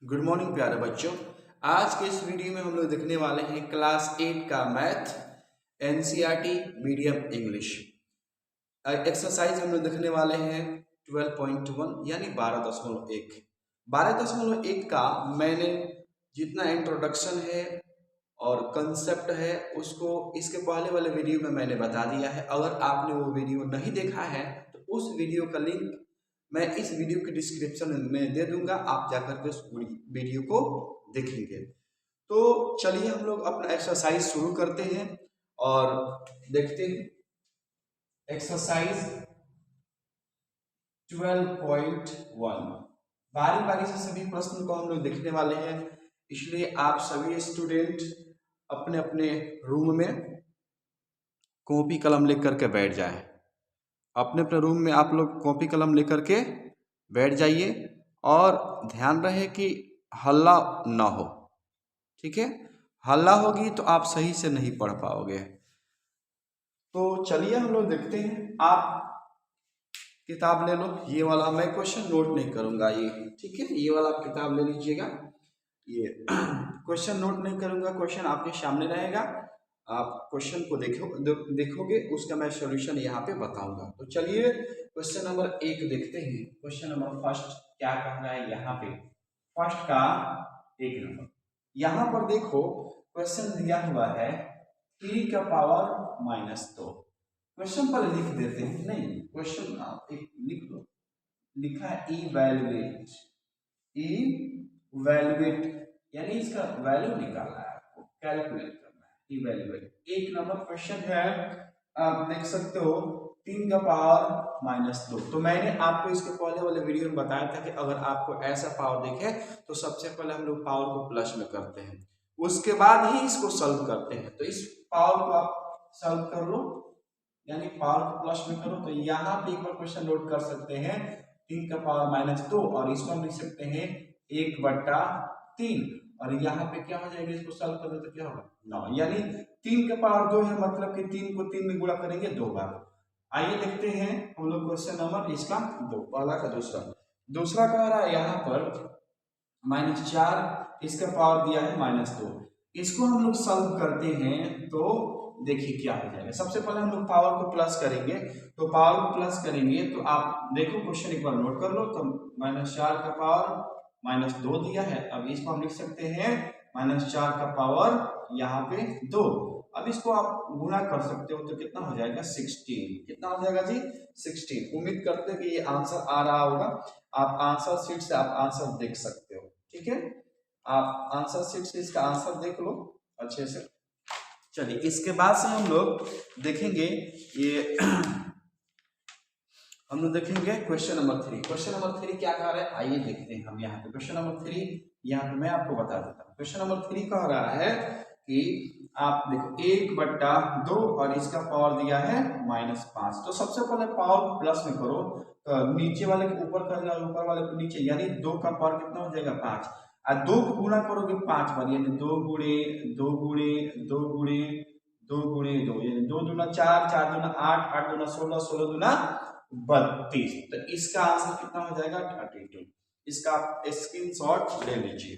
Good morning प्यारे बच्चों। आज के इस वीडियो में हम लोग देखने वाले हैं क्लास 8 का math NCERT medium English exercise. हम लोग देखने वाले हैं 12.1 यानी 12.1। 12.1 का मैंने जितना इंट्रोडक्शन है और कंसेप्ट है उसको इसके पहले वाले वीडियो में मैंने बता दिया है। अगर आपने वो वीडियो नहीं देखा है तो उस वीडियो का लिंक मैं इस वीडियो के डिस्क्रिप्शन में दे दूंगा, आप जाकर के उस वीडियो को देखेंगे। तो चलिए हम लोग अपना एक्सरसाइज शुरू करते हैं और देखते हैं एक्सरसाइज 12.1। बारी बारी से सभी प्रश्न को हम लोग देखने वाले हैं, इसलिए आप सभी स्टूडेंट अपने अपने रूम में कॉपी कलम लेकर के बैठ जाएं। अपने अपने रूम में आप लोग कॉपी कलम लेकर के बैठ जाइए और ध्यान रहे कि हल्ला ना हो, ठीक है। हल्ला होगी तो आप सही से नहीं पढ़ पाओगे। तो चलिए हम लोग देखते हैं। आप किताब ले लो, ये वाला मैं क्वेश्चन नोट नहीं करूंगा, ये ठीक है। ये वाला आप किताब ले लीजिएगा, ये क्वेश्चन नोट नहीं करूंगा, क्वेश्चन आपके सामने रहेगा। आप क्वेश्चन को देखोगे, उसका मैं सॉल्यूशन यहाँ पे बताऊंगा। तो चलिए क्वेश्चन नंबर 1 देखते हैं। क्वेश्चन नंबर फर्स्ट क्या कह रहा है यहाँ पे, फर्स्ट का 1 नंबर। यहाँ पर देखो क्वेश्चन दिया हुआ है 3 का पावर -2। क्वेश्चन पर लिख देते हैं, नहीं क्वेश्चन आप एक लिख लो, लिखा है इवैल्यूएट। इवैल्यूएट यानी इसका वैल्यू निकालना है, आपको कैलकुलेट करना है। इवैल्यूएट 1 नंबर क्वेश्चन है, आप देख सकते हो 3 का पावर -2। तो मैंने आपको इसके पहले वाले वीडियो में बताया था कि अगर आपको ऐसा पावर दिखे तो सबसे पहले हम लोग पावर को प्लस में करते हैं, उसके बाद ही इसको सॉल्व करते हैं। तो इस पावर को आप सॉल्व कर लो, यानी पावर को प्लस में करो। तो यहाँ पे एक बार क्वेश्चन नोट कर सकते हैं 3 का पावर -2 और इसको हम लिख सकते हैं 1/3 और यहाँ पे क्या हो जाएगा, इसको सॉल्व करें तो क्या होगा 9, यानी 3 का पावर 2 है, मतलब कि 3 को 3 में गुणा करेंगे 2 बार। आइए देखते हैं हम लोग क्वेश्चन नंबर इसका 2, पहला का दूसरा। दूसरा कह रहा है यहाँ पर -4, इसका पावर दिया है -2। इसको हम लोग सॉल्व करते हैं तो देखिए क्या हो जाएगा। सबसे पहले हम लोग पावर को प्लस करेंगे, तो पावर को प्लस करेंगे तो आप देखो क्वेश्चन एक बार नोट कर लो। तो -4 का पावर -2 दिया है, अब इसको हम लिख सकते हैं -4 का पावर यहाँ पे 2। अब इसको आप गुणा कर सकते हो तो कितना हो जाएगा 16। कितना हो जाएगा जी 16। उम्मीद करते हैं कि ये आंसर आ रहा होगा, आप आंसर शीट से आप आंसर देख सकते हो, ठीक है। आप आंसर शीट से इसका आंसर देख लो अच्छे से। चलिए इसके बाद से हम लोग देखेंगे ये हम लोग देखेंगे क्वेश्चन नंबर 3। क्वेश्चन नंबर 3 क्या कह रहा है, आइए देखते हैं हम यहाँ पे। क्वेश्चन नंबर 3 यहाँ पे मैं आपको बता देता हूँ। क्वेश्चन नंबर 3 कह रहा है कि आप देखो 1/2 और इसका पावर दिया है -5। तो सबसे पहले पावर को प्लस में करो, तो नीचे वाले को ऊपर कर दिया, ऊपर वाले को नीचे, यानी 2 का पावर कितना हो जाएगा 5 और 2 को गुणा करोगे 5 बार, यानी 2 गुणे 2 गुणे 2 गुणे 2 गुणे 2, यानी 2 दूना 4, 4 दूना 8, 8 दूना 16, 16 दूना 32। तो इसका आंसर कितना हो जाएगा 32। इसका आप स्क्रीनशॉट ले लीजिए,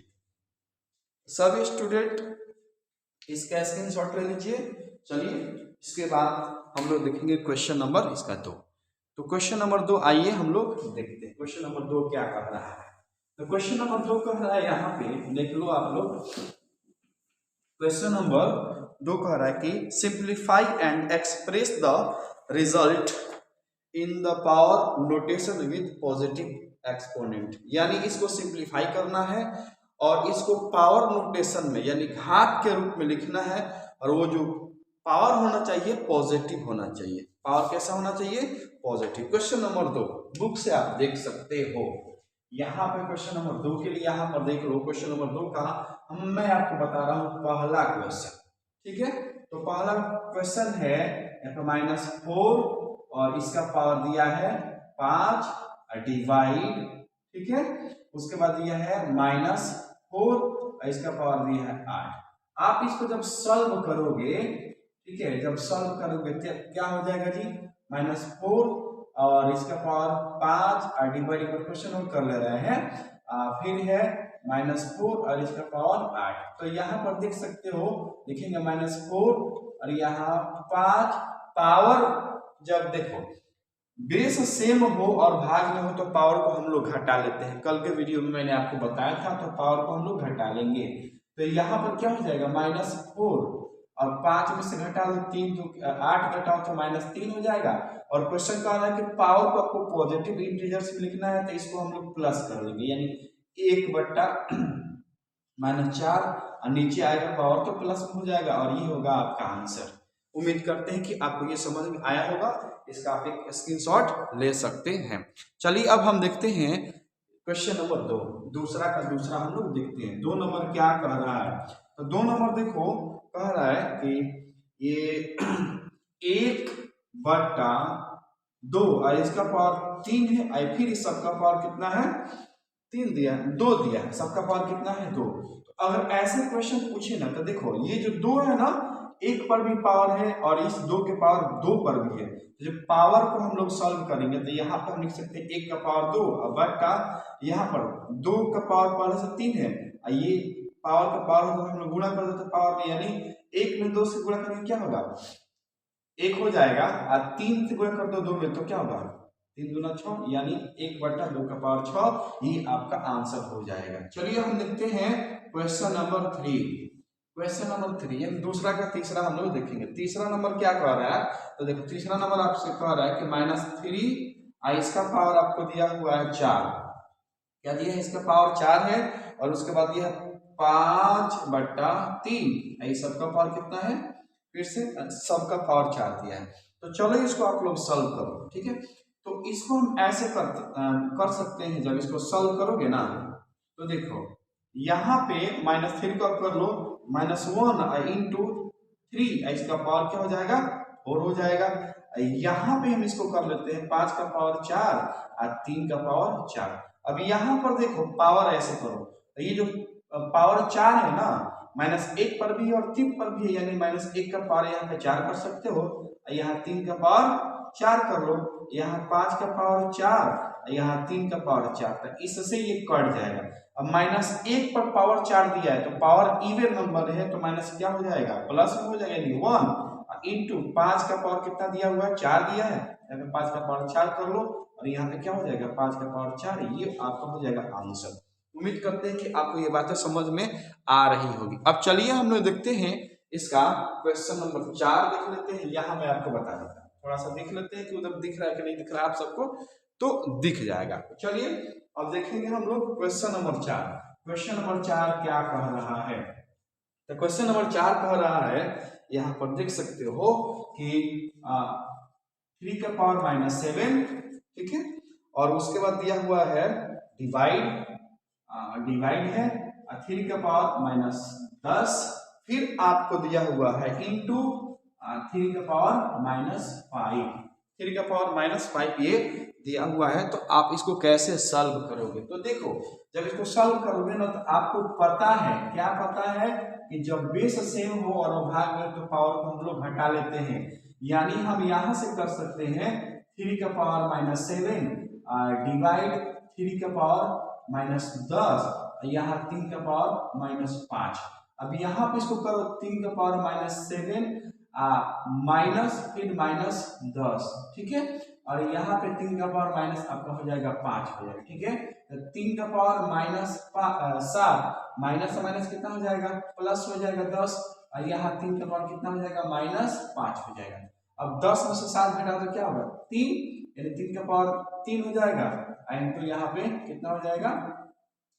सब स्टूडेंट इसका स्क्रीनशॉट ले लीजिए। चलिए इसके बाद हम लोग देखेंगे क्वेश्चन नंबर इसका 2। तो क्वेश्चन नंबर 2 आइए हम लोग देखते हैं क्वेश्चन नंबर 2 क्या कह रहा है। तो क्वेश्चन नंबर 2 कह रहा है, यहाँ पे देख लो आप लोग। क्वेश्चन नंबर 2 कह रहा है कि simplify and express the result in the power notation with positive exponent, यानी इसको सिंप्लीफाई करना है और इसको पावर नोटेशन में यानी घात के रूप में लिखना है, और वो जो पावर होना चाहिए पॉजिटिव होना चाहिए। पावर कैसा होना चाहिए पॉजिटिव। क्वेश्चन नंबर 2 बुक से आप देख सकते हो, यहाँ पे क्वेश्चन नंबर 2 के लिए यहाँ पर देख लो। क्वेश्चन नंबर 2 का मैं आपको बता रहा हूँ पहला क्वेश्चन, ठीक है। तो पहला क्वेश्चन है -4 और इसका पावर दिया है 5 डिवाइड, ठीक है। उसके बाद दिया है -4 और इसका पावर दिया है 8। आप इसको जब सॉल्व करोगे, ठीक है, जब सॉल्व करोगे क्या हो जाएगा जी -4 और इसका पावर 5 और डिवाइड पर क्वेश्चन नोट कर ले रहे हैं, फिर है -4 और इसका पावर 8। तो यहाँ पर देख सकते हो, लिखेंगे -4 और यहाँ 5 पावर। जब देखो बेस सेम हो और भाग में हो तो पावर को हम लोग घटा लेते हैं। कल के वीडियो में मैंने आपको बताया था, तो पावर को हम लोग घटा लेंगे। तो यहाँ पर क्या हो जाएगा, -4 और 5 में से घटा दो 3, तो 8 घटाओ तो -3 हो जाएगा। और क्वेश्चन कह रहा है कि पावर को आपको पॉजिटिव इंटीजर्स में लिखना है, तो इसको हम लोग प्लस कर लेंगे, यानी 1/-4 और नीचे आएगा पावर तो प्लस में हो जाएगा और ये होगा आपका आंसर। उम्मीद करते हैं कि आपको ये समझ में आया होगा। इसका आप एक स्क्रीनशॉट ले सकते हैं। चलिए अब हम देखते हैं क्वेश्चन नंबर 2। दूसरा हम लोग देखते हैं 2 नंबर क्या कह रहा है। तो 2 नंबर देखो कह रहा है कि ये 1/2 और इसका पावर 3 है और फिर इस सबका पावर कितना है, 3 दिया, 2 दिया है, सबका पावर कितना है 2। तो अगर ऐसे क्वेश्चन पूछे ना तो देखो ये जो 2 है ना, 1 पर भी पावर है और इस 2 के पावर 2 पर भी है। तो जब पावर को हम लोग सॉल्व करेंगे तो यहाँ पर हम लिख सकते हैं 1 का पावर 2 और बट्टा यहाँ पर 2 का पावर पहले से 3 है और ये पावर का पावर को हम लोग गुणा कर देते पावर में, यानी 1 में 2 से गुणा करेंगे क्या होगा, 1 हो जाएगा और 3 से गुणा कर दो 2 में तो क्या होगा, 3 दूना 6, यानी 1/2 का पावर 6। ये आपका आंसर हो जाएगा। चलिए हम देखते हैं क्वेश्चन नंबर 3। क्वेश्चन नंबर 3 यानी दूसरा का तीसरा हम लोग देखेंगे। तीसरा नंबर क्या कह रहा है, तो देखो तीसरा नंबर आपसे कह रहा है कि -3 और इसका पावर आपको दिया हुआ है 4। क्या दिया है, इसका पावर 4 है और उसके बाद दिया 5/3। ये सबका पावर कितना है, फिर से सबका पावर 4 दिया है। तो चलो इसको आप लोग सॉल्व करो, ठीक है। तो इसको हम ऐसे कर सकते हैं, जब इसको सॉल्व करोगे ना तो देखो यहाँ पे -3 को आप कर लो -1 इंटू 3, इसका पावर क्या हो जाएगा, 4 हो जाएगा। यहाँ पे हम इसको कर लेते हैं 5 का पावर 4 और 3 का पावर 4। अब यहाँ पर देखो पावर ऐसे करो, तो ये जो पावर 4 है ना, -1 पर भी और 3 पर भी है, यानी -1 का पावर यहाँ पे 4 कर सकते हो, यहाँ 3 का पावर 4 कर लो, यहाँ 5 का पावर 4, यहाँ 3 का पावर 4, तो इससे ये कट जाएगा। अब -1 पर पावर 4 दिया है तो पावर इवन नंबर है, तो माइनस क्या हो जाएगा, प्लस में हो जाएगा, यानी 1 इंटू 5 का पावर कितना दिया हुआ है, 4 दिया है, यहाँ पे 5 का पावर 4 कर लो और यहाँ पे क्या हो जाएगा 5 का पावर 4, ये आपका हो जाएगा आंसर। उम्मीद करते हैं कि आपको ये बातें समझ में आ रही होगी। अब चलिए हम लोग देखते हैं इसका क्वेश्चन नंबर 4 देख लेते हैं। यहाँ मैं आपको बता देता हूँ, थोड़ा सा देख लेते हैं कि उधर दिख रहा है कि नहीं दिख रहा है आप सबको, तो दिख जाएगा। चलिए अब देखेंगे हम लोग क्वेश्चन नंबर 4। क्वेश्चन नंबर 4 क्या कह रहा है, तो क्वेश्चन नंबर 4 कह रहा है, यहाँ पर देख सकते हो कि 3 का पावर -7, ठीक है, और उसके बाद दिया हुआ है डिवाइड है 3 का पावर -10, फिर आपको दिया हुआ है इंटू 3 का पावर -5, 3 का पावर -5 ये दिया हुआ है। तो आप इसको कैसे सॉल्व करोगे, तो देखो जब इसको सॉल्व करोगे ना तो आपको पता है, क्या पता है कि जब बेस सेम हो और भाग में तो पावर को हम लोग घटा लेते हैं, यानी हम यहाँ से कर सकते हैं 3 का पावर -7 डिवाइड 3 का पावर -10, यहाँ 3 का पावर -5। अब यहाँ पे इसको करो 3 का पावर -7 माइनस फिर -10, ठीक है, और यहाँ पे 3 का पावर माइनस आपका हो जाएगा 5 हो जाएगा, ठीक है। तो 3 का पावर -7 माइनस से माइनस कितना हो जाएगा, प्लस हो जाएगा 10, और यहाँ 3 का पावर कितना हो जाएगा -5 हो जाएगा। अब 10 में से 7 घटा तो क्या होगा 3, यानी 3 का पावर 3 हो जाएगा, एंड तो यहाँ पे कितना हो जाएगा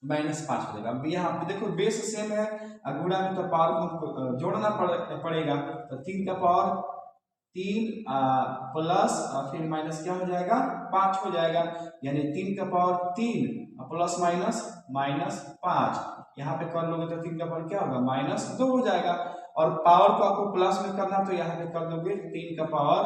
-5 हो जाएगा। अब यहाँ पे देखो बेस सेम है, गुणा में तो पावर को हमको जोड़ना पड़ेगा, तो 3 का पावर 3 प्लस फिर माइनस क्या हो जाएगा 5 हो जाएगा, यानी 3 का पावर 3 प्लस -5, यहाँ पे कर लोगे तो 3 का पावर क्या होगा -2 हो जाएगा, और पावर को आपको प्लस में करना तो यहाँ पे कर दोगे 3 का पावर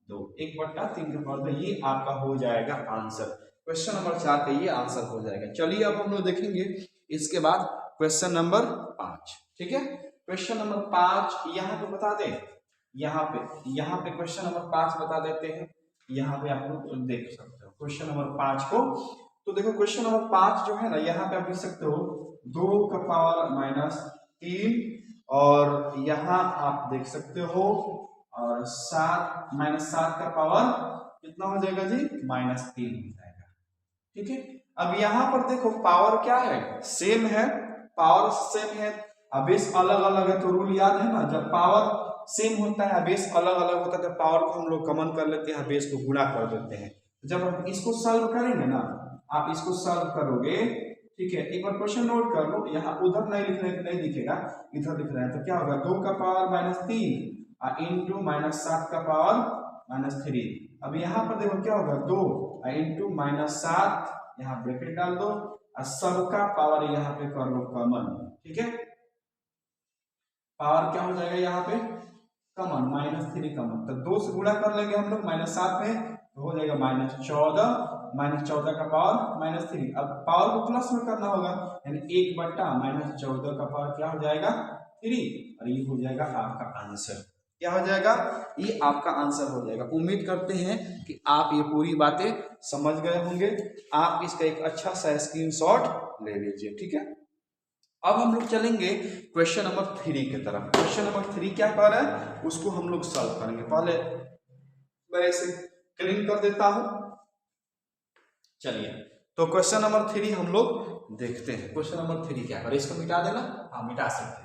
2, 1/3 का पावर 2, ये आपका हो जाएगा आंसर। क्वेश्चन नंबर 4 का ये आंसर हो जाएगा। चलिए अब हम लोग देखेंगे इसके बाद क्वेश्चन नंबर 5, ठीक है। क्वेश्चन नंबर 5 यहाँ पे बता दें, यहाँ पे क्वेश्चन नंबर 5 बता देते हैं, यहाँ पे आप लोग देख सकते हो क्वेश्चन नंबर 5 को। तो देखो क्वेश्चन नंबर 5 जो है ना, यहाँ पे आप देख सकते हो 2 का पावर -3 और यहाँ आप देख सकते हो और 7 -7 का पावर कितना हो जाएगा जी -3 हो जाएगा। ठीक है, अब यहाँ पर देखो पावर क्या है, सेम है, पावर सेम है, बेस अलग अलग है, तो रूल याद है ना, जब पावर सेम होता है बेस अलग अलग होता है तो पावर को हम लोग कॉमन कर लेते हैं, बेस को गुणा कर देते हैं। जब हम इसको सॉल्व करेंगे ना, आप इसको सॉल्व करोगे, ठीक है, एक बार क्वेश्चन नोट कर लो, यहाँ उधर नहीं लिखने नहीं दिखेगा, इधर लिख रहे हैं, तो क्या होगा 2 का पावर -3 इंटू -7 का पावर -3। अब यहाँ पर देखो क्या होगा 2 इंटू -7, यहाँ ब्रैकेट डाल दो और सबका पावर यहाँ पे कर लो कॉमन। ठीक है, पावर क्या हो जाएगा यहाँ पे कॉमन -3 कॉमन, तो 2 से गुणा कर लेंगे हम लोग -7 में, तो हो जाएगा -14 का पावर -3। अब पावर को प्लस में करना होगा, यानी 1/14 का पावर क्या हो जाएगा 3, और ये हो जाएगा आपका आंसर। क्या हो जाएगा, ये आपका आंसर हो जाएगा। उम्मीद करते हैं कि आप ये पूरी बातें समझ गए होंगे। आप इसका एक अच्छा सा स्क्रीनशॉट ले लीजिए। ठीक है, अब हम लोग चलेंगे क्वेश्चन नंबर 3 की तरफ। क्वेश्चन नंबर 3 क्या कर रहा है उसको हम लोग सॉल्व करेंगे। पहले मैं इसे क्लीन कर देता हूं। चलिए, तो क्वेश्चन नंबर 3 हम लोग देखते हैं। क्वेश्चन नंबर 3 क्या है, इसको मिटा देना, हाँ मिटा सकते हैं।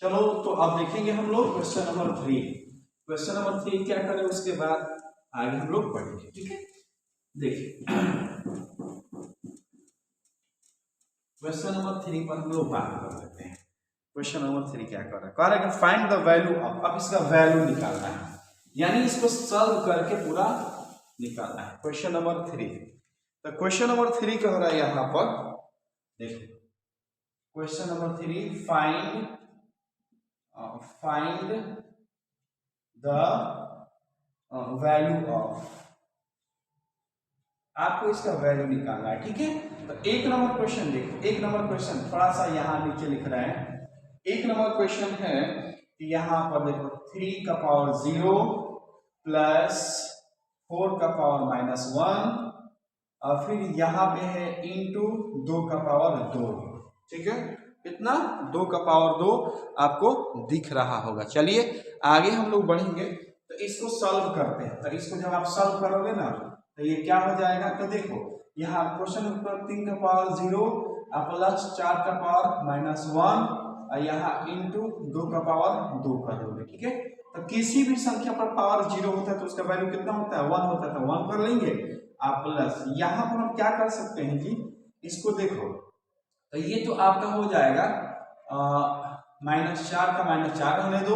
चलो, तो अब देखेंगे हम लोग क्वेश्चन नंबर 3। क्वेश्चन नंबर 3 क्या करें, उसके बाद आगे हम लोग पढ़ेंगे। ठीक है, देखिए क्वेश्चन नंबर 3 पर हम लोग बात कर लेते हैं। क्वेश्चन नंबर 3 क्या कर रहा है, कह रहा है कि फाइंड द वैल्यू ऑफ, अब इसका वैल्यू निकालना है, यानी इसको सॉल्व करके पूरा निकालना है। क्वेश्चन नंबर 3, तो क्वेश्चन नंबर 3 कह रहा है यहाँ पर, देखो question number 3, find the value of, आपको इसका वैल्यू निकालना है। ठीक है, तो एक नंबर क्वेश्चन देखो, एक नंबर क्वेश्चन थोड़ा सा यहाँ नीचे लिख रहे हैं। एक नंबर क्वेश्चन है कि यहाँ पर देखो 3 का पावर 0 प्लस 4 का पावर -1 और फिर यहाँ पे है इंटू 2 का पावर 2। ठीक है, कितना 2 का पावर 2 आपको दिख रहा होगा। चलिए आगे हम लोग बढ़ेंगे, तो इसको सॉल्व करते हैं। तो इसको जब आप सॉल्व करोगे ना, तो ये क्या हो जाएगा, तो देखो यहाँ क्वेश्चन नंबर 3 का पावर 0 प्लस 4 का पावर -1 और यहाँ इंटू 2 का पावर 2 कर दोगे। ठीक है, तो किसी भी संख्या पर पावर 0 होता है तो उसका वैल्यू कितना होता है 1 होता है, तो 1 कर लेंगे। आप प्लस यहाँ पर हम क्या कर सकते हैं जी, इसको देखो, तो ये तो आपका हो जाएगा -4 का -4 होने दो,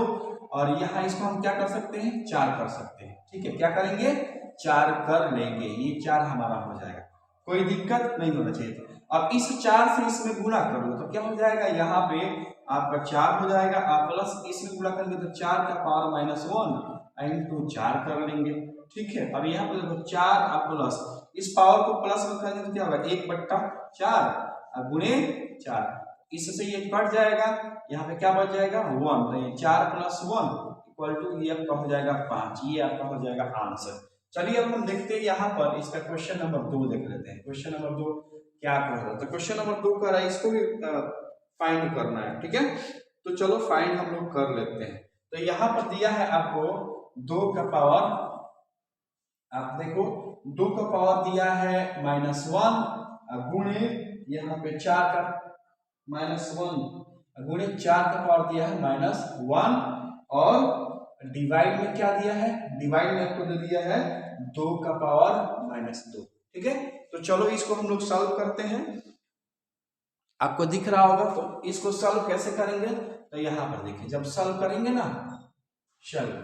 और यहाँ इसको हम क्या कर सकते हैं 4 कर सकते हैं। ठीक है, क्या करेंगे 4 कर लेंगे, ये 4 हमारा हो जाएगा, कोई दिक्कत नहीं होना चाहिए। अब इस 4 से इसमें गुणा कर लो तो क्या हो जाएगा, यहाँ पे आपका 4 हो जाएगा, आप प्लस इसमें गुणा करेंगे तो 4 का पावर -1 इंटू 4 कर लेंगे। ठीक है, अब यहाँ पर देखो 4 और प्लस, इस पावर को प्लस में करेंगे तो क्या होगा 1/4 गुणे 4, इससे ये कट जाएगा, यहाँ पे क्या बच जाएगा 1, तो ये 4 + 1 इक्वल टू ये आपका हो जाएगा 5, ये आपका हो जाएगा आंसर। चलिए अब हम देखते हैं यहाँ पर इसका क्वेश्चन नंबर 2 देख लेते हैं। क्वेश्चन नंबर 2 क्या कह रहा है, तो क्वेश्चन नंबर 2 कह रहा है इसको भी फाइंड करना है। ठीक है, तो चलो फाइंड हम लोग कर लेते हैं। तो यहाँ पर दिया है आपको 2 का पावर, आप देखो 2 का पावर दिया है -1 गुणे यहाँ पे 4 का -1 गुणे 4 का पावर दिया है -1 और डिवाइड में क्या दिया है, डिवाइड में आपको दे दिया है 2 का पावर -2। ठीक है, तो चलो इसको हम लोग सॉल्व करते हैं। आपको दिख रहा होगा, तो इसको सॉल्व कैसे करेंगे, तो यहाँ पर देखिए जब सॉल्व करेंगे ना, चलो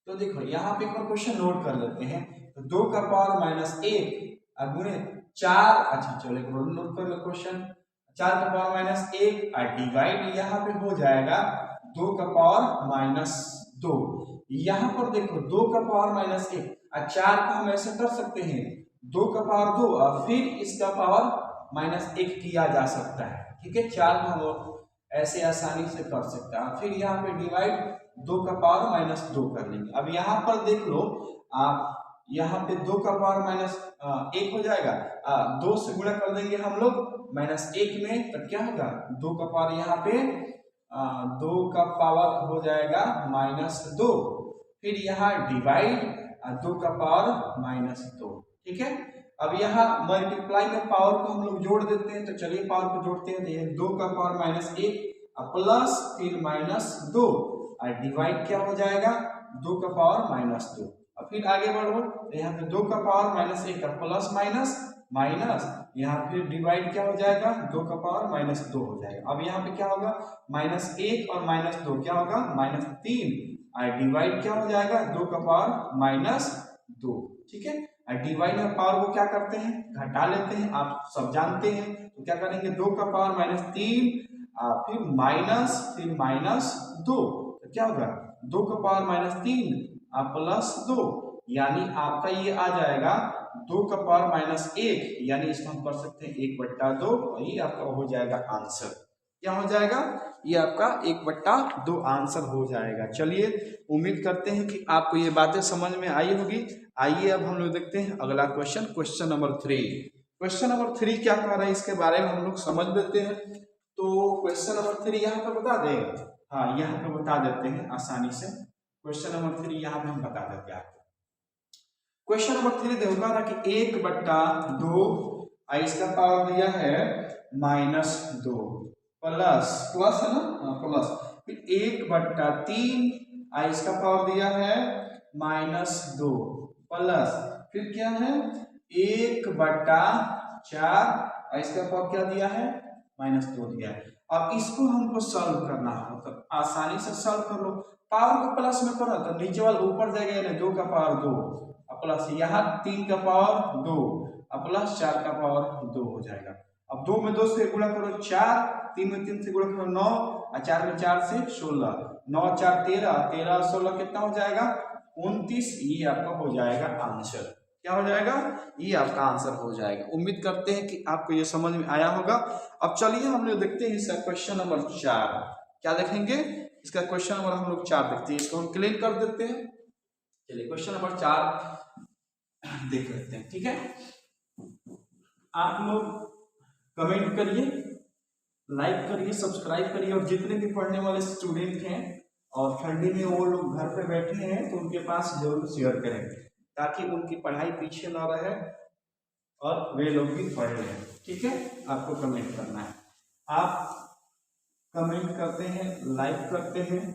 तो देखो यहाँ पे एक बार क्वेश्चन नोट कर लेते हैं। तो 2 का पावर -1 गुणे 4, अच्छा चलो एक बार नोट कर लो क्वेश्चन, 4 का पावर -1 और डिवाइड यहाँ पे हो जाएगा 2 का पावर -2। यहाँ पर देखो 2 का पावर -1 और 4 को हम ऐसे कर सकते हैं 2 का पावर 2 और फिर इसका पावर -1 किया जा सकता है। ठीक है, 4 को हम ऐसे आसानी से कर सकते हैं, फिर यहाँ पे डिवाइड 2 का पावर -2 कर लेंगे। अब यहाँ पर देख लो आप, यहाँ पे 2 का पावर माइनस 1 हो जाएगा, 2 से गुणा कर देंगे हम लोग माइनस 1 में, तब क्या होगा 2 का पावर यहाँ पे 2 का पावर हो जाएगा माइनस 2, फिर यहाँ डिवाइड 2 का पावर माइनस 2। ठीक है, अब यहाँ मल्टीप्लाई में पावर को हम लोग जोड़ देते हैं, तो चलिए पावर को जोड़ते हैं। तो ये 2 का पावर माइनस 1 प्लस फिर माइनस 2 और डिवाइड क्या हो जाएगा 2 का पावर माइनस 2। अब फिर आगे बढ़ो, तो यहाँ पे 2 का पावर माइनस 1 का प्लस माइनस माइनस, यहाँ फिर डिवाइड क्या हो जाएगा 2 का पावर माइनस 2 हो जाएगा। अब यहाँ पे क्या होगा माइनस 1 और माइनस 2 क्या होगा माइनस 3 और डिवाइड क्या हो जाएगा 2 का पावर माइनस 2। ठीक है, डिवाइड में पावर को क्या करते हैं घटा लेते हैं, आप सब जानते हैं। तो क्या करेंगे 2 का पावर माइनस 3 फिर माइनस 2, तो क्या होगा 2 का पावर माइनस 3 प्लस 2, यानी आपका ये आ जाएगा 2 का पावर माइनस 1, यानी इसको हम कर सकते हैं 1/2, और ये आपका हो जाएगा आंसर। क्या हो जाएगा ये आपका 1/2 आंसर हो जाएगा। चलिए उम्मीद करते हैं कि आपको ये बातें समझ में आई होगी। आइए अब हम लोग देखते हैं अगला question, question number 3। Question number 3 क्या कह रहा है इसके बारे में हम लोग समझ लेते हैं। तो क्वेश्चन नंबर 3 यहाँ पे बता दें, हाँ यहाँ पे बता देते हैं आसानी से। क्वेश्चन नंबर 3 यहाँ पे हम बता देते हैं आपको। क्वेश्चन नंबर 3 देखो कह रहा कि 1/2 इसका पावर दिया है -2 प्लस है ना प्लस, फिर 1/3 इसका पावर दिया है -2 प्लस, फिर क्या है 1/4 इसका पावर क्या दिया है -2 दिया है। अब इसको हमको सॉल्व करना है, मतलब आसानी से सॉल्व कर लो। पावर को प्लस में करो तो नीचे वाला ऊपर जाएगा, यानी 2 का पावर 2 प्लस यहाँ 3 का पावर 2 प्लस 4 का पावर 2 हो जाएगा। अब 2 में 2 से गुणा करो 4, 3 में 3 से गुणा करो 9 और 4 में 4 से 16, 9 4 13, 13 16 कितना हो जाएगा 29। ये आपका हो जाएगा आंसर। क्या हो जाएगा ये आपका आंसर हो जाएगा। उम्मीद करते हैं कि आपको ये समझ में आया होगा। अब चलिए हम लोग देखते हैं इसका क्वेश्चन नंबर 4। क्या देखेंगे इसका क्वेश्चन नंबर हम लोग 4 देखते हैं, इसको हम क्लियर कर देते हैं। चलिए क्वेश्चन नंबर 4 देख लेते हैं। ठीक है, आप लोग कमेंट करिए, लाइक करिए, सब्सक्राइब करिए, और जितने भी पढ़ने वाले स्टूडेंट हैं और ठंडी में वो लोग घर पे बैठे हैं तो उनके पास जरूर शेयर करें, ताकि उनकी पढ़ाई पीछे ना रहे और वे लोग भी पढ़ लें। ठीक है, आपको कमेंट करना है। आप कमेंट करते हैं, लाइक करते हैं,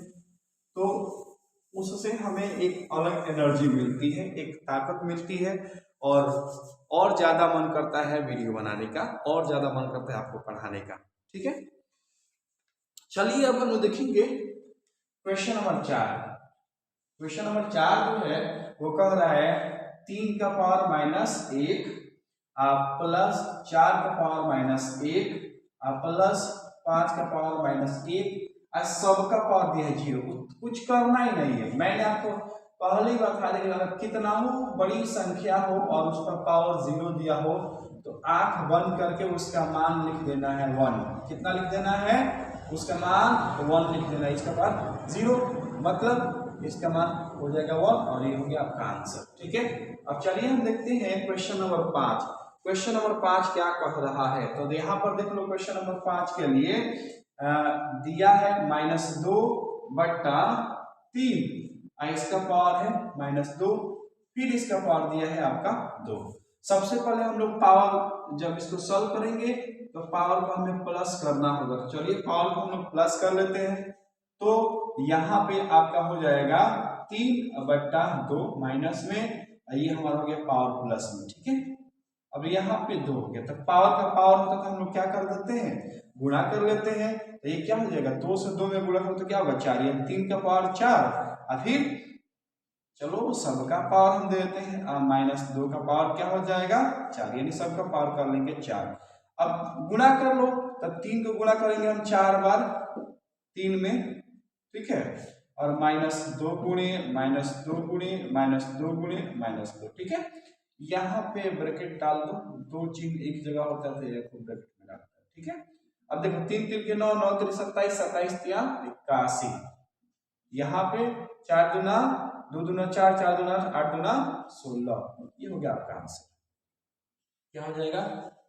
तो उससे हमें एक अलग एनर्जी मिलती है, एक ताकत मिलती है, और ज्यादा मन करता है वीडियो बनाने का, और ज्यादा मन करता है आपको पढ़ाने का। ठीक है, चलिए अब हम लोग देखेंगे क्वेश्चन नंबर 4। क्वेश्चन नंबर 4 जो है वो कह रहा है 3 का पावर -1 प्लस 4 का पावर -1 प्लस 5 का पावर -1 और सबका पावर दिया है 0। कुछ करना ही नहीं है, मैंने आपको पहले ही बता दिया। अगर कितना हो बड़ी संख्या हो और उस पर पावर 0 दिया हो तो आंख बंद करके उसका मान लिख देना है 1। कितना लिख देना है उसका मान 1 लिख देना है, इसका बाद 0, मतलब इसका मान हो जाएगा 1 और ये हो गया आपका आंसर। ठीक है, अब चलिए हम देखते हैं क्वेश्चन नंबर 5। क्वेश्चन नंबर 5 क्या कह रहा है, तो यहाँ पर देख लो क्वेश्चन नंबर 5 के लिए दिया है -2/3, इसका पावर है -2, फिर इसका पावर दिया है आपका 2। सबसे पहले हम लोग पावर जब इसको सॉल्व करेंगे तो पावर को हमें प्लस करना होगा। तो चलिए पावर को हम लोग प्लस कर लेते हैं। तो यहाँ पे आपका हो जाएगा 3/2 माइनस में, ये हमारा हो गया पावर प्लस में। ठीक है, अब यहाँ पे 2 हो गया, तो पावर का पावर होता तो हम लोग क्या कर देते हैं गुणा कर लेते हैं। तो ये क्या हो जाएगा 2 से 2 में गुणा करो तो क्या होगा 4, यानी 3 का पावर 4 और फिर चलो सबका पावर हम दे देते हैं, -2 का पावर क्या हो जाएगा 4, यानी सबका पावर कर लेंगे 4। अब गुणा कर लो, तब 3 को गुणा करेंगे हम 4 बार 3 में। ठीक है, और -2 गुणे -2 गुणे -2 गुणे -2। ठीक है, यहाँ पे ब्रैकेट डाल दो, 2 चिन्ह एक जगह होता है तो एक ब्रैकेट में डालता है। ठीक है, अब देखो 3 3 के 9, 9 3 27, 27 3 81, यहाँ पे 4 दूना 2 दूना 4, 4 दूना 8 दूना 16, ये हो गया आपका आंसर। क्या हो जाएगा?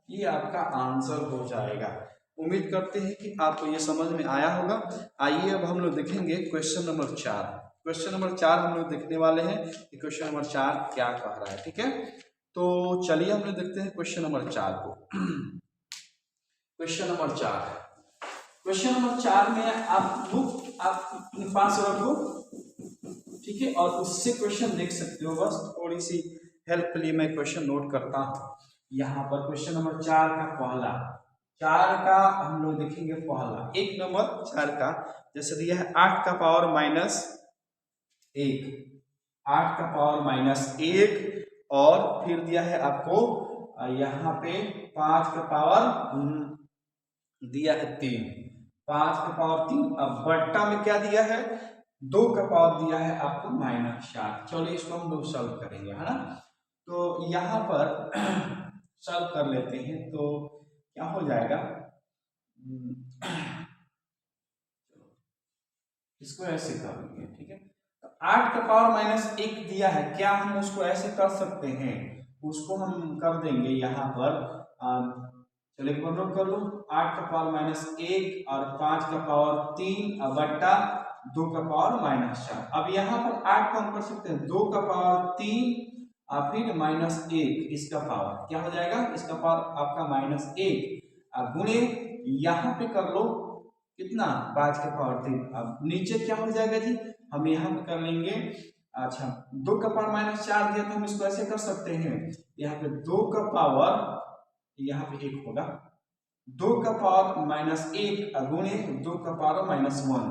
ये आपका आंसर हो जाएगा। उम्मीद करते हैं कि आपको ये समझ में आया होगा। आइए अब हम लोग देखेंगे क्वेश्चन नंबर 4। क्वेश्चन नंबर 4 हम लोग देखने वाले हैं कि क्वेश्चन नंबर 4 क्या कह रहा है। ठीक है, तो चलिए हम लोग देखते हैं क्वेश्चन नंबर 4 को। क्वेश्चन नंबर 4, क्वेश्चन नंबर 4 में आप बुक आप अपने पास रखो, ठीक है, और उससे क्वेश्चन देख सकते हो। बस थोड़ी सी हेल्प के लिए मैं क्वेश्चन नोट करता हूँ। यहाँ पर क्वेश्चन नंबर 4 का पहला, 4 का हम लोग देखेंगे पहला 1 नंबर 4 का, जैसे दिया है 8 का पावर माइनस 1, 8 का पावर माइनस 1, और फिर दिया है आपको यहाँ पे 5 का पावर दिया है 3, 5 का पावर 3। अब बट्टा में क्या दिया है? 2 का पावर दिया है आपको माइनस 4। चलिए इसको हम लोग सॉल्व करेंगे, है ना। तो यहाँ पर सॉल्व कर लेते हैं, तो क्या हो जाएगा? इसको ऐसे कर लेंगे, ठीक है। तो 8 का पावर माइनस 1 दिया है, क्या हम उसको ऐसे कर सकते हैं? उसको हम कर देंगे यहाँ पर, चलिए नोट कर लो, 8 का पावर माइनस 1 और 5 का पावर 3 और बट्टा 2 का पावर माइनस 4। अब यहाँ पर 8 को हम कर सकते हैं 2 का पावर 3 और फिर माइनस 1, इसका पावर क्या हो जाएगा? इसका पावर आपका माइनस 1 गुणे यहाँ पे कर लो कितना? 5 के पावर 3। अब नीचे क्या हो जाएगा जी? हम यहाँ पे कर लेंगे, अच्छा 2 का पावर माइनस 4 दिया तो हम इसको ऐसे कर सकते हैं, यहाँ पे 2 का पावर, यहाँ पे 1 होगा, 2 का पावर माइनस 1 गुणे 2 का पावर माइनस 1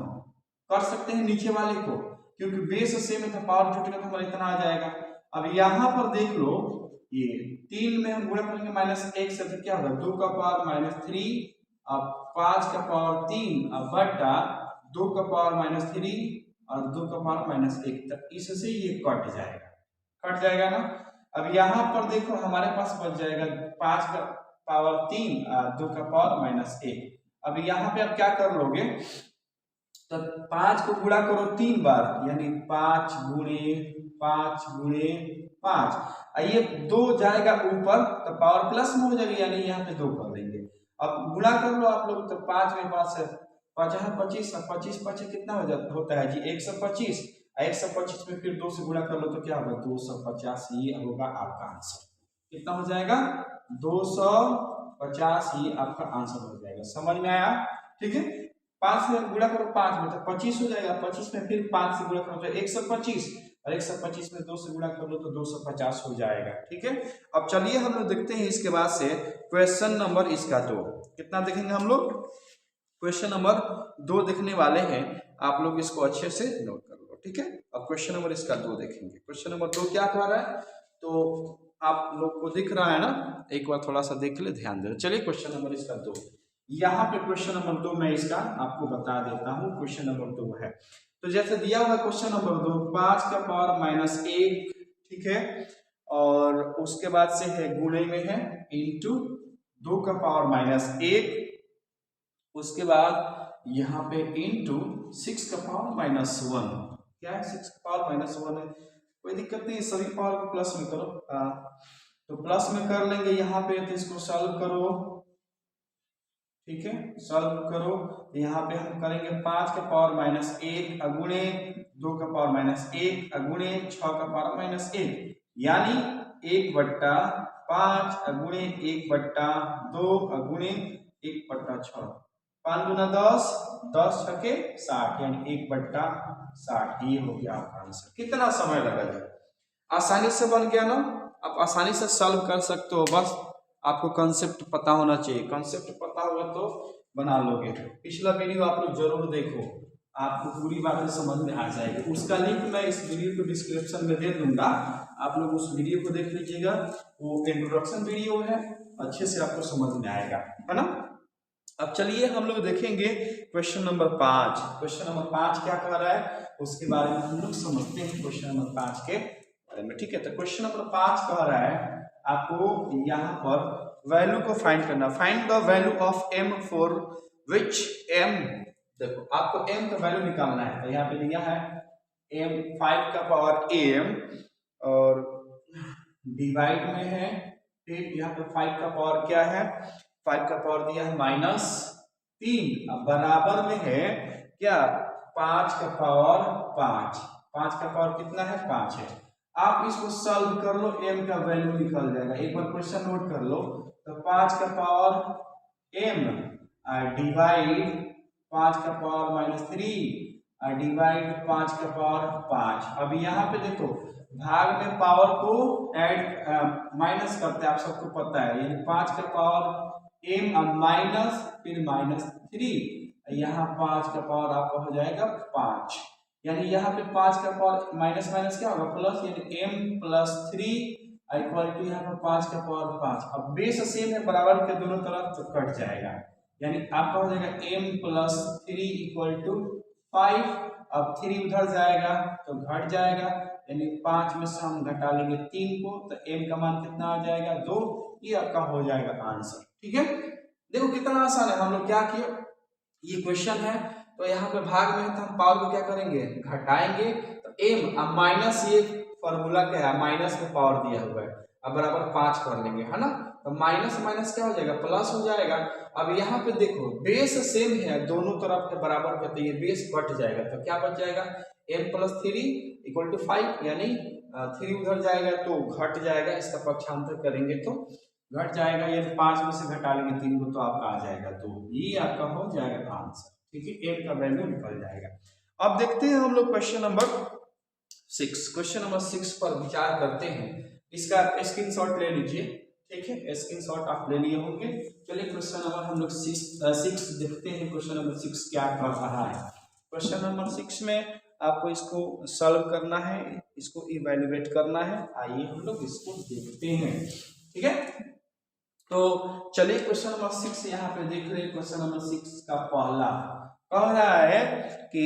कर सकते हैं नीचे वाले को, क्योंकि बेस सेम है तो पावर जुटेगा तो हमारा इतना आ जाएगा। अब यहाँ पर देख लो, ये 3 में हम गुणा करेंगे माइनस 1 से, तो क्या होगा? 2 का पावर माइनस 3 अब 5 का पावर 3 अब बट्टा 2 का पावर माइनस 3 और 2 का पावर माइनस 1, तक इससे ये कट जाएगा ना। अब यहाँ पर देखो हमारे पास बच जाएगा 5 का पावर 3 और 2 का पावर माइनस 1। अब यहाँ पे आप क्या कर लोगे? तो 5 को गुणा करो 3 बार, यानी 5 गुणे 5 गुणे 5, ये 2 जाएगा ऊपर तो पावर प्लस में हो जाएगी, यानी यहाँ पे 2 कर देंगे। अब गुणा कर लो आप लोग, तो 5 में 5 से 5 है 25, 25 25 कितना होता है जी? 125, 125 में फिर 2 से गुणा कर लो तो क्या होगा? 250, ये होगा आपका आंसर। कितना हो जाएगा? 250, ये आपका आंसर हो जाएगा। समझ में आया? ठीक है, 5 में गुणा करो 5 में तो 25 हो जाएगा, 25 में फिर 5 से गुणा करो तो 125, और 125 में 2 से गुणा कर लो तो 250 हो जाएगा। ठीक है, अब चलिए हम लोग देखते हैं इसके बाद से क्वेश्चन नंबर इसका 2। कितना देखेंगे हम लोग? क्वेश्चन नंबर 2 देखने वाले हैं, आप लोग इसको अच्छे से नोट कर लो। ठीक है, अब क्वेश्चन नंबर इसका 2 देखेंगे। क्वेश्चन नंबर 2 क्या कह रहा है, तो आप लोग को दिख रहा है ना, एक बार थोड़ा सा देख ले, ध्यान दे। चलिए क्वेश्चन नंबर इसका 2, यहाँ पे क्वेश्चन नंबर 2 मैं इसका आपको बता देता हूँ। क्वेश्चन नंबर 2 है, तो जैसे दिया हुआ क्वेश्चन नंबर 2, 5 का पावर माइनस 1, ठीक है, और उसके बाद से है गुणे में है इंटू 2 का पावर माइनस 1, उसके बाद यहाँ पे इंटू 6 का पावर माइनस 1। क्या है? 6 का पावर माइनस 1 है, कोई दिक्कत नहीं, सभी पावर को प्लस में करो। तो प्लस में कर लेंगे यहाँ पे, तो इसको सॉल्व करो। ठीक है, सॉल्व करो, यहाँ पे हम करेंगे 5 का पावर माइनस 1 अगुणे 2 का पावर माइनस 1 अगुणे 6 का पावर माइनस 1, यानी 1/5 अगुणे 1/2 अगुणे 1/6, 5 गुना 10, 10 छके 60, यानी 1/60। ये हो गया आपका आंसर। कितना समय लगेगा? आसानी से बन गया ना, आप आसानी से सॉल्व कर सकते हो, बस आपको कंसेप्ट पता होना चाहिए। कंसेप्ट पता हुआ तो बना लोगे। पिछला वीडियो आप लोग जरूर देखो, आपको पूरी बातें समझ में आ जाएगी। उसका लिंक मैं इस वीडियो को डिस्क्रिप्शन में दे दूंगा, आप लोग उस वीडियो को देख लीजिएगा। वो इंट्रोडक्शन वीडियो है, अच्छे से आपको समझ में आएगा, है ना। अब चलिए हम लोग देखेंगे क्वेश्चन नंबर 5। क्वेश्चन नंबर 5 क्या कह रहा है उसके बारे में हम लोग समझते हैं, क्वेश्चन नंबर 5 के बारे में। ठीक है, तो क्वेश्चन नंबर 5 कह रहा है आपको यहाँ पर वैल्यू को फाइंड करना। Find the value of m for which m, देखो आपको m का वैल्यू निकालना है। तो यहाँ पे दिया है m 5 का पावर m और डिवाइड में है, फिर यहाँ पे 5 का पावर क्या है, 5 का पावर दिया है -3, अब बराबर में है क्या 5 का पावर 5, 5 का पावर कितना है 5 है। आप इसको सॉल्व कर लो, m का वैल्यू निकल जाएगा। एक बार क्वेश्चन नोट कर लो, तो 5 का पावर m डिवाइड 5 का पावर -3 डिवाइड 5 का पावर 5। अब यहाँ पे देखो भाग में पावर को ऐड माइनस करते हैं, आप सबको पता है, यानी 5 का पावर m माइनस फिर -3, यहाँ 5 का पावर आपका हो जाएगा 5, यानी यहाँ पे 5 का पावर माइनस माइनस क्या होगा प्लस, यानी m + 3 इक्वल टू यहाँ पर 5 का पावर 5। अब बेस सेम है बराबर के दोनों तरफ, तो कट जाएगा, यानी आपका हो जाएगा m + 3 = 5। अब 3 उधर जाएगा तो घट जाएगा, यानी 5 में से हम घटा लेंगे 3 को, तो m का मान कितना आ जाएगा 2। ये आपका हो जाएगा आंसर। ठीक है, देखो कितना आसान है। हम लोग क्या किए, ये क्वेश्चन है तो यहाँ पे भाग में है तो हम पावर को क्या करेंगे घटाएंगे, तो m अब माइनस, ये फॉर्मूला क्या है माइनस में पावर दिया हुआ है, अब बराबर 5 कर लेंगे, है ना, तो माइनस माइनस क्या हो जाएगा प्लस हो जाएगा। अब यहाँ पे देखो बेस सेम है दोनों तरफ के बराबर का, तो ये बेस कट जाएगा, तो क्या बच जाएगा m + 3 = 5, यानी 3 उधर जाएगा तो घट जाएगा, इसका पक्षांतर करेंगे तो घट जाएगा, ये 5 में से घटा लेंगे 3 को तो आपका आ जाएगा, तो ये आपका हो जाएगा आंसर। ठीक है, m का वैल्यू निकल जाएगा। अब देखते हैं हम लोग क्वेश्चन नंबर 6, क्वेश्चन नंबर 6 पर विचार करते हैं। इसका स्क्रीनशॉट ले लीजिए, ठीक है, स्क्रीनशॉट आप ले लिए होंगे। चलिए क्वेश्चन नंबर हम लोग 6 देखते हैं, क्वेश्चन नंबर 6 क्या कर रहा है। क्वेश्चन नंबर 6 में आपको इसको सॉल्व करना है, इसको इवैल्यूएट करना है। आइए हम लोग इसको देखते हैं। ठीक है, तो चलिए क्वेश्चन नंबर 6 यहाँ पे देख रहे हैं। क्वेश्चन नंबर 6 का पहला कह रहा है कि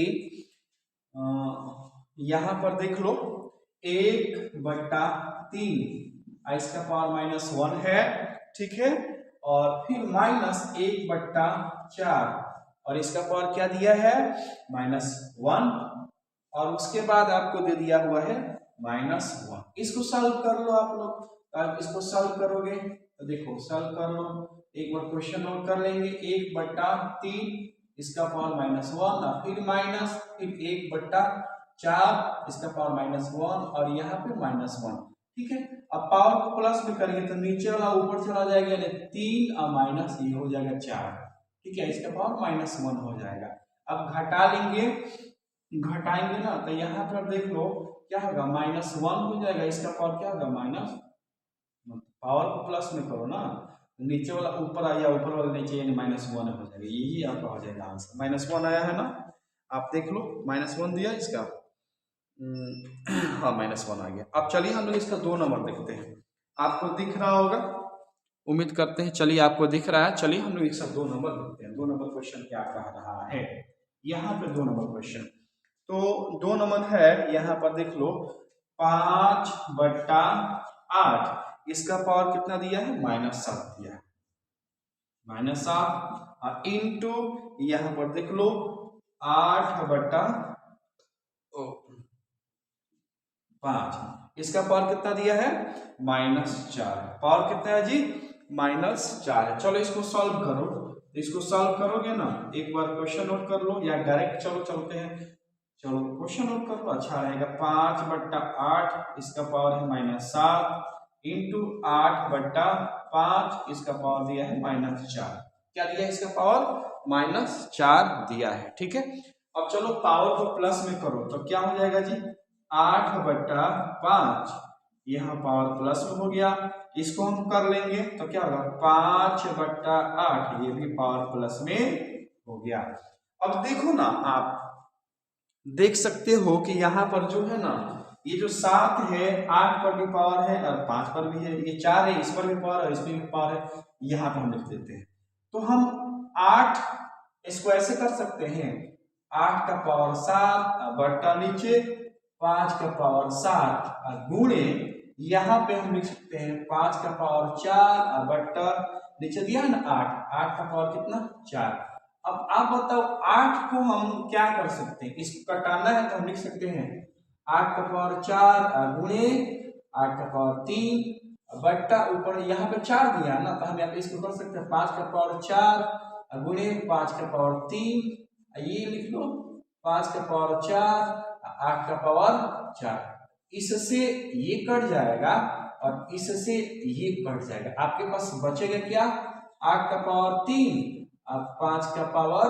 यहाँ पर देख लो 1/3 इसका पावर -1 है, ठीक है, और फिर -1/4 और इसका पावर क्या दिया है -1, और उसके बाद आपको दे दिया हुआ है -1। इसको सॉल्व कर लो आप लोग। आप इसको सॉल्व करोगे तो देखो सॉल्व कर लो, एक बार क्वेश्चन नोट कर लेंगे। 1/3 इसका पावर -1 और फिर माइनस, फिर 1/4 इसका पावर -1 और यहाँ पे -1। ठीक है, अब पावर को प्लस में करेंगे तो नीचे वाला ऊपर चला जाएगा, यानी 3 और माइनस ये हो जाएगा 4। ठीक है, इसका पावर -1 हो जाएगा। अब घटा लेंगे, घटाएंगे ना तो यहाँ पर देख लो क्या होगा -1 हो जाएगा, इसका पावर क्या होगा माइनस, पावर को प्लस में करो ना, नीचे वाला ऊपर आया, ऊपर वाला नीचे, यानी -1 हो जाएगा। यही आपका हो जाएगा आंसर। -1 आया है ना, आप देख लो -1 दिया इसका, हाँ -1 आ गया। अब चलिए हम लोग इसका 2 नंबर देखते हैं। आपको दिख रहा होगा, उम्मीद करते हैं, चलिए आपको दिख रहा है। चलिए हम लोग इसका 2 नंबर देखते हैं। 2 नंबर क्वेश्चन क्या कह रहा है यहाँ पे। 2 नंबर क्वेश्चन, तो 2 नंबर है यहाँ पर देख लो 5/8 इसका पावर कितना दिया है -7 दिया है, -7 इंटू यहाँ पर देख लो 8/5 इसका पावर कितना दिया है -4। पावर कितना है जी -4 है। चलो इसको सॉल्व करो, इसको सॉल्व करोगे ना, एक बार क्वेश्चन नोट कर लो या डायरेक्ट चलो चलते हैं। चलो क्वेश्चन नोट कर लो, अच्छा रहेगा। 5/8 इसका पावर है -7 इंटू 8/5 इसका पावर दिया है -4। क्या दिया है इसका पावर -4 दिया है। ठीक है, अब चलो पावर को प्लस में करो तो क्या हो जाएगा जी 8/5, यहाँ पावर प्लस में हो गया। इसको हम कर लेंगे तो क्या होगा 5/8, ये भी पावर प्लस में हो गया। अब देखो ना, आप देख सकते हो कि यहाँ पर जो है ना, ये जो 7 है 8 पर भी पावर है और 5 पर भी है, ये 4 है इस पर भी पावर है, इस पर भी पावर है, यहाँ पर हम लिख देते हैं। तो हम 8 इसको ऐसे कर सकते हैं, 8 का पावर 7 बट्टा नीचे 5 का पावर 7 गुणे, यहाँ पे हम लिख सकते हैं 5 का पावर 4 बट्टा नीचे दिया है ना 8 का पावर कितना 4। अब आप बताओ 8 को हम क्या कर सकते हैं, इसको कटाना है तो हम लिख सकते हैं 8 का पावर 4 गुणे 8 का पावर 3 बट्टा ऊपर यहाँ पे 4 दिया ना, तो हम यहाँ पे इसको कर सकते हैं 5 का पावर 4 गुणे 5 का पावर 3, ये लिख लो 5 का पावर 4 8 का पावर 4। इससे ये कट जाएगा और इससे ये कट जाएगा, आपके पास बचेगा क्या 8 का पावर 3 अब 5 का पावर,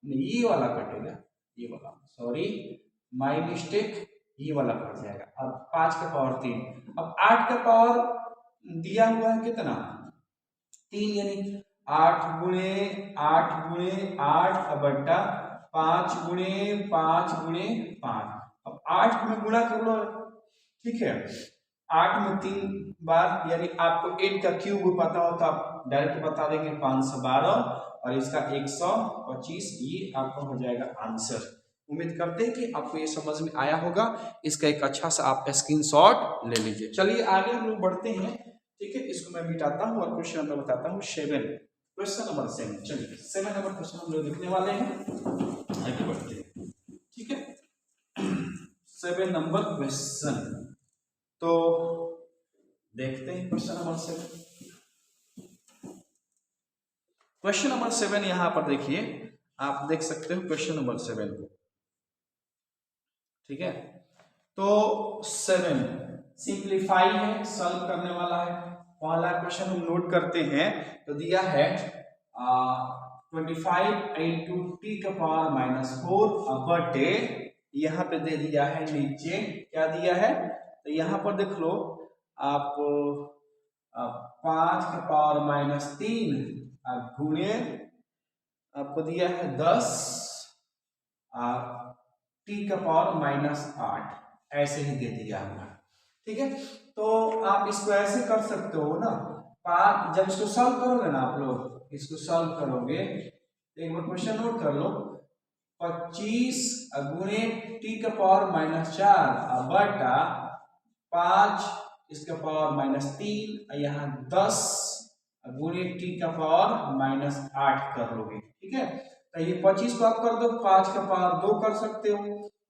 ये वाला कटेगा, ये वाला, सॉरी माय मिस्टेक, ये वाला कट जाएगा। अब 5 का पावर 3, अब 8 का पावर दिया हुआ है कितना 3, यानी 8 गुणे 8 बट्टा 5 गुणे 5 गुणे 5। अब 8 में गुणा कर लो, ठीक है, 8 में 3 बार, यानी आपको 8 का क्यूब पता हो तो आप डायरेक्ट बता देंगे 512 और इसका 125, ये आपका हो जाएगा आंसर। उम्मीद करते हैं कि आपको ये समझ में आया होगा, इसका एक अच्छा सा आप स्क्रीनशॉट ले लीजिए। चलिए आगे हम लोग बढ़ते हैं, ठीक है, इसको मैं मिटाता हूँ और क्वेश्चन नंबर बताता हूँ 7, क्वेश्चन नंबर 7। चलिए 7 नंबर क्वेश्चन हम लोग लिखने वाले हैं, आगे बढ़ते हैं, ठीक है। 7 नंबर क्वेश्चन, तो देखते हैं क्वेश्चन नंबर 7। क्वेश्चन नंबर 7 यहां पर देखिए, आप देख सकते हो क्वेश्चन नंबर 7 को, ठीक है। तो 7 सिंप्लीफाई है, सॉल्व करने वाला है। पहला क्वेश्चन हम नोट करते हैं, तो दिया है 25 इंटू टी का पावर -4 बटे, यहाँ पे दे दिया है नीचे क्या दिया है, तो यहाँ पर देख लो आप 5 का पावर -3 गुणे आपको दिया है 10 टी का पावर -8, ऐसे ही दे दिया हुआ, ठीक है। तो आप इसको ऐसे कर सकते हो ना, 5 जब इसको सॉल्व करोगे ना, आप लोग इसको सॉल्व करोगे, एक बार क्वेश्चन नोट कर लो, 25 गुणे टी का पावर -4 बटा 5 इसका पावर -3, यहाँ 10 गुणे टी का पावर -8 कर लोगे, ठीक है। तो ये 25 को आप कर दो, 5 का पावर 2 कर सकते हो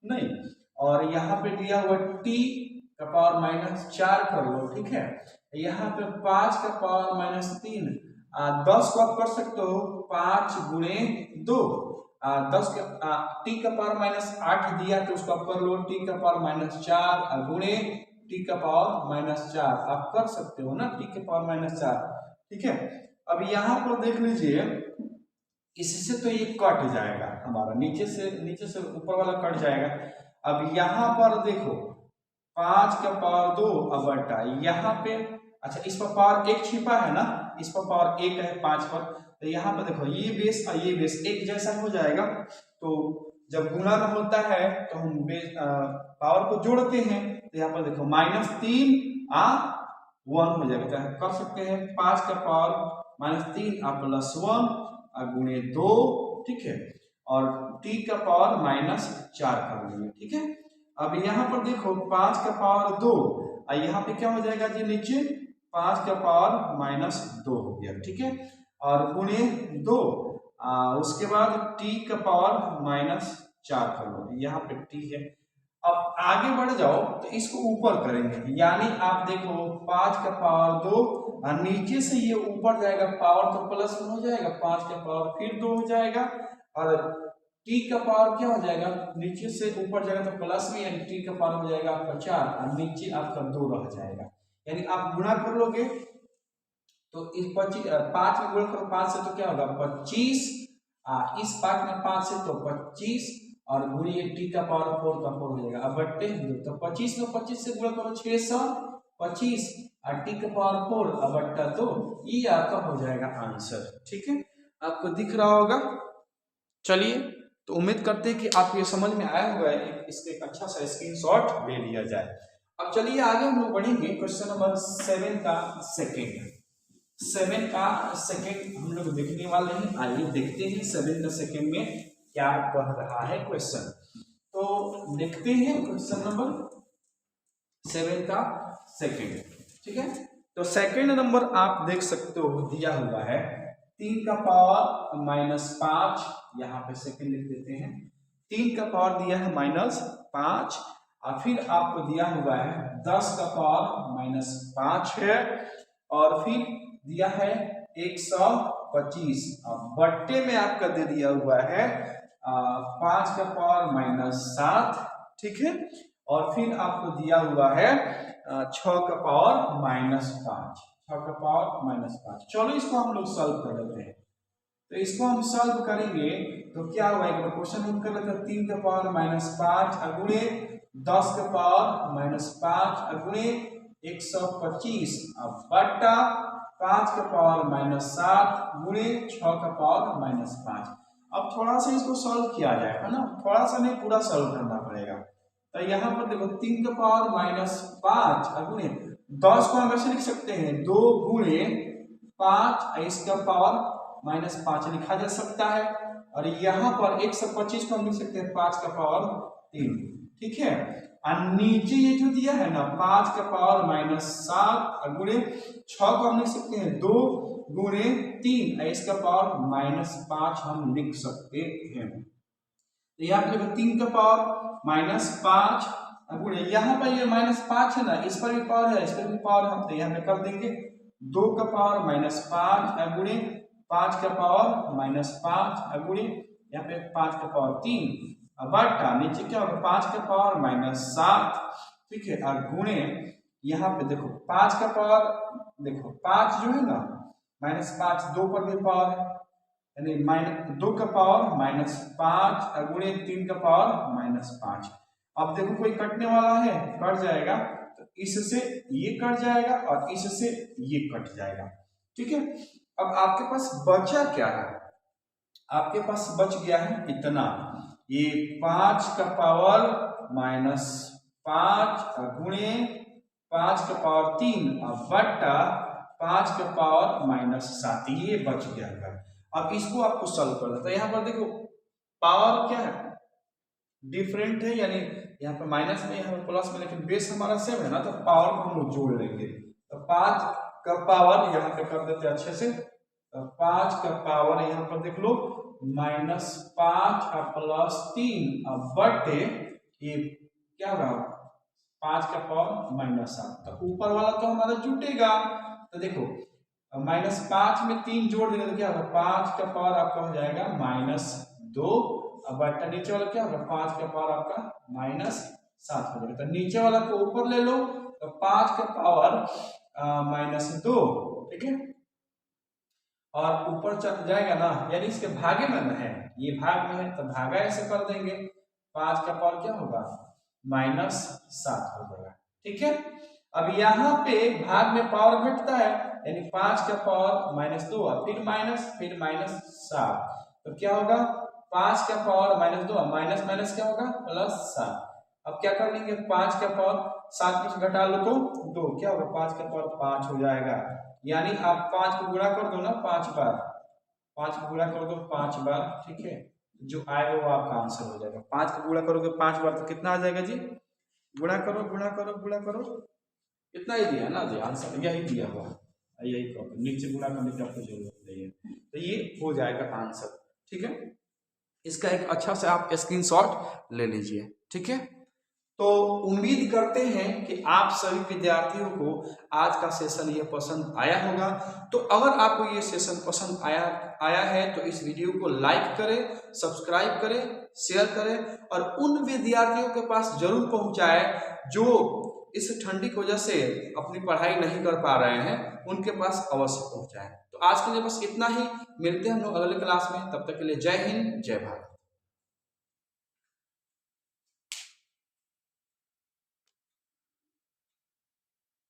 नहीं, और यहाँ पे दिया हुआ टी का पावर -4 कर लो, ठीक है। यहाँ पे 5 का पावर -3, 10 को आप कर सकते हो 5 गुणे 2, 10 का टी का पावर -8 दिया तो उसको आप कर लो टी का पावर -4 गुणे टी का पावर -4, आप कर सकते हो ना टी के पावर -4, ठीक है। अब यहाँ पर देख लीजिए, इससे तो ये कट जाएगा हमारा, नीचे से ऊपर वाला कट जाएगा। अब यहाँ पर देखो 5 का पावर 2 बटा यहाँ पे, अच्छा इस पर पावर 1 छिपा है ना, इस पर पावर 1 है 5 पर, तो यहाँ पर देखो ये बेस और ये बेस एक जैसा हो जाएगा। तो जब गुणन होता है तो हम पावर को जोड़ते हैं, तो यहाँ पर देखो -3 1 हो जाएगा, तो कर सकते हैं 5 का पावर -3 +1 गुणे 2, ठीक है, और टी का पावर -4 कर लेंगे, ठीक है। अब यहाँ पर देखो 5 का पावर 2 और यहाँ पे क्या हो जाएगा जी, नीचे 5 का पावर -2 हो गया, ठीक है, और गुणे 2 उसके बाद टी का पावर -4 कर लो, यहाँ पे टी है। अब आगे बढ़ जाओ तो इसको ऊपर करेंगे, यानी आप देखो 5 का पावर 2 और नीचे से ये ऊपर जाएगा, पावर तो प्लस में हो जाएगा, 5 का पावर फिर 2 हो जाएगा, और टी का पावर क्या हो जाएगा, नीचे से ऊपर जाएगा तो प्लस में, यानी टी का पावर हो जाएगा आपका 4 और नीचे आपका 2 रह जाएगा, यानी आप गुणा कर लोगे तो इस 5 में गुणा करो 5 से तो क्या होगा 25, इस 5 में 5 से तो 25 और गुणिए टी का पावर 4 का 4 हो जाएगा, अब बट्टे तो 25 में 25 से गुणा करो 625 और टी का पावर 4 अब बट्टा 2, ये आपका हो जाएगा आंसर, ठीक है, आपको दिख रहा होगा। चलिए, तो उम्मीद करते हैं कि आपको ये समझ में आया होगा, इसके एक अच्छा सा स्क्रीनशॉट ले लिया जाए। अब चलिए आगे हम लोग बढ़ेंगे, क्वेश्चन नंबर 7 का सेकंड हम लोग देखने वाले हैं। आइए देखते हैं 7 का सेकंड में क्या कह रहा है क्वेश्चन। तो देखते हैं क्वेश्चन नंबर 7 का सेकंड, ठीक है। तो सेकंड नंबर आप देख सकते हो दिया हुआ है 3 का पावर -5, यहाँ पे सेकंड लिख देते हैं, 3 का पावर दिया है -5 और फिर आपको दिया हुआ है 10 का पावर माइनस 5 है, और फिर दिया है 125, अब बट्टे में आपका दे दिया हुआ है 5 का पावर माइनस 7, ठीक है, और फिर आपको दिया हुआ है 6 का पावर माइनस 5, 6 का पावर माइनस 5। चलो इसको हम लोग सॉल्व कर लेते हैं। तो इसको हम सॉल्व करेंगे तो क्या हुआ, क्वेश्चन हम कर लेते हैं 3 का पावर माइनस 5 अगुणे 10 का पावर माइनस 5 अगुणे 125 अब बट्टा 5 का पावर माइनस 7 गुणे 6 का पावर माइनस 5। अब थोड़ा सा इसको सॉल्व किया जाएगा ना, थोड़ा सा नहीं पूरा सॉल्व करना पड़ेगा। तो यहाँ पर देखो 3 का पावर माइनस 5 अगुणे 10 को हम ऐसे लिख सकते हैं 2 गुणे 5 इसका पावर माइनस 5 लिखा जा सकता है, और यहाँ पर 125 को हम लिख सकते हैं 5 का पावर 3, ठीक है। और नीचे ये जो दिया है ना 5 का पावर माइनस 7 गुणे 6 को हम लिख सकते हैं 2 गुणे 3 इसका पावर माइनस 5 हम लिख सकते हैं। तो यहाँ पे देखो 3 का पावर माइनस 5 गुणे यहाँ पर ये माइनस 5 है ना, इस पर भी पावर है, इस पर भी पावर है, तो यहाँ पे कर देंगे 2 का पावर माइनस 5 गुणे 5 का पावर माइनस 5 गुणे यहाँ पे 5 का पावर 3 बट्टा नीचे क्या होगा 5 का पावर माइनस 7, ठीक है, और गुणे यहाँ पे देखो 5 का पावर, देखो 5 जो है ना माइनस 5 2 पर भी पावर है, यानी माइनस 2 का पावर माइनस 5 गुणे 3 का पावर माइनस 5। अब देखो कोई कटने वाला है, कट जाएगा, तो इससे ये कट जाएगा और इससे ये कट जाएगा, ठीक है। अब आपके पास बचा क्या है, आपके पास बच गया है इतना, ये 5 का पावर माइनस 5 गुणे 5 का पावर 3 और बट्टा 5 का पावर माइनस 7, ये बच गया है। अब इसको आपको सॉल्व करना है। तो यहाँ पर देखो पावर क्या है, डिफरेंट है, यानी यहाँ पर माइनस में यहाँ पर प्लस में, लेकिन बेस हमारा सेम है ना, तो पावर को हम लोग जोड़ लेंगे। तो 5 का पावर यहाँ पे कर देते हैं अच्छे से, तो 5 का पावर यहाँ पर देख लो माइनस 5 और प्लस 3 और बटे ये क्या होगा 5 का पावर माइनस 7, तो ऊपर वाला तो हमारा जुटेगा। तो देखो माइनस 5 में 3 जोड़ देंगे तो क्या होगा 5 का पावर आपका हो जाएगा माइनस 2, और बट्टा नीचे वाला क्या होगा 5 का पावर आपका माइनस 7 हो जाएगा। तो नीचे वाला को ऊपर ले लो, तो 5 का पावर माइनस 2, ठीक है, और ऊपर चल जाएगा ना, यानी इसके भागे में है, ये भाग में है तो भागा ऐसे कर देंगे, 5 का पावर क्या होगा माइनस 7 हो जाएगा, ठीक है। अब यहाँ पे भाग में पावर घटता है, यानी 5 का पावर माइनस 2 फिर माइनस 7, तो क्या होगा 5 का पावर माइनस 2 माइनस माइनस क्या होगा प्लस 7। अब क्या कर लेंगे 5 का पावर 7 में से घटा लो तो 2, क्या होगा 5 का पावर 5 हो जाएगा, यानी आप 5 को गुणा कर दो ना 5 बार, 5 को गुणा कर दो 5 बार, ठीक है, जो आएगा वो आपका आंसर हो जाएगा। 5 को गुणा करोगे 5 बार तो कितना आ जाएगा जी, गुणा करो गुणा करो गुणा करो, इतना ही दिया ना जी, आंसर यही दिया हुआ, यही करो, नीचे गुणा करने की आपको जरूरत नहीं है, तो ये हो जाएगा आंसर, ठीक है। इसका एक अच्छा से आप स्क्रीनशॉट ले लीजिए, ठीक है। तो उम्मीद करते हैं कि आप सभी विद्यार्थियों को आज का सेशन ये पसंद आया होगा। तो अगर आपको ये सेशन पसंद आया है तो इस वीडियो को लाइक करें, सब्सक्राइब करें, शेयर करें और उन विद्यार्थियों के पास जरूर पहुंचाएं जो इस ठंडी की वजह से अपनी पढ़ाई नहीं कर पा रहे हैं, उनके पास अवश्य पहुंचाएं। तो आज के लिए बस इतना ही, मिलते हैं हम लोग अगले क्लास में, तब तक के लिए जय हिंद जय भारत।